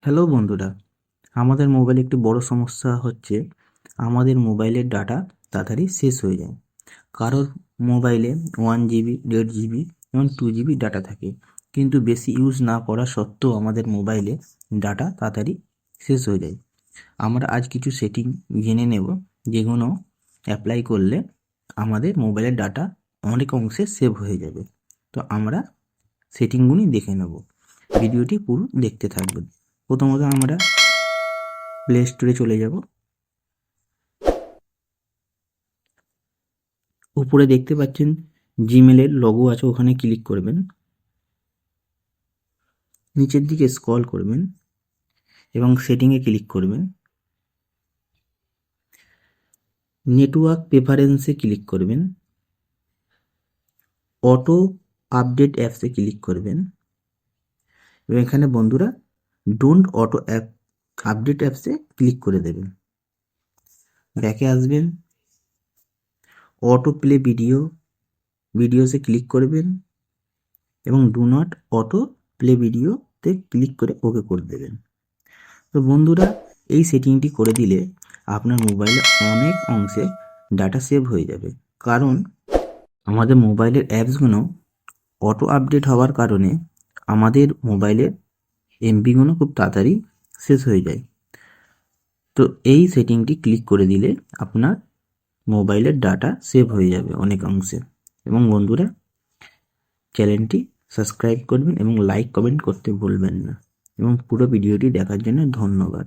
Hello বন্ধুরা, আমাদের মোবাইলে একটি বড় সমস্যা হচ্ছে আমাদের মোবাইলের ডাটা তাড়াতাড়ি শেষ হয়ে যায়। কারোর মোবাইলে 1 GB, 1.5 GB এবং 2 GB ডাটা থাকে, কিন্তু বেশি ইউজ না করা সত্ত্বেও আমাদের মোবাইলে ডাটা তাড়াতাড়ি শেষ হয়ে যায়। আমরা আজ কিছু সেটিং জেনে নেব যেগুলো অ্যাপ্লাই করলে আমাদের মোবাইলের ডাটা অনেক অংশে সেভ হয়ে যাবে। তো আমরা সেটিংগুলি দেখে নেব, ভিডিওটি পুরো দেখতে থাকবেন। প্রথমত আমরা প্লে স্টোরে চলে যাব। উপরে দেখতে পাচ্ছেন জিমেলের লোগো আছে, ওখানে ক্লিক করবেন। নিচের দিকে স্ক্রল করবেন এবং সেটিংয়ে ক্লিক করবেন। নেটওয়ার্ক প্রেফারেন্সে ক্লিক করবেন। অটো আপডেট অ্যাপসে ক্লিক করবেন এবং এখানে বন্ধুরা ডোন্ট অটো আপডেট অ্যাপসে ক্লিক করে দেবেন। ব্যাকে আসবেন, অটো প্লে ভিডিওসে ক্লিক করবেন এবং ডু নট অটো প্লে ভিডিওতে ক্লিক করে ওকে করে দেবেন। তো বন্ধুরা, এই সেটিংটি করে দিলে আপনার মোবাইলে অনেক অংশে ডাটা সেভ হয়ে যাবে, কারণ আমাদের মোবাইলের অ্যাপসগুলো অটো আপডেট হওয়ার কারণে আমাদের মোবাইলের এমবিগুলো খুব তাড়াতাড়ি শেষ হয়ে যায়। তো এই সেটিংটি ক্লিক করে দিলে আপনার মোবাইলের ডাটা সেভ হয়ে যাবে অনেক অংশে। এবং বন্ধুরা, চ্যানেলটি সাবস্ক্রাইব করবেন এবং লাইক কমেন্ট করতে ভুলবেন না। এবং পুরো ভিডিওটি দেখার জন্য ধন্যবাদ।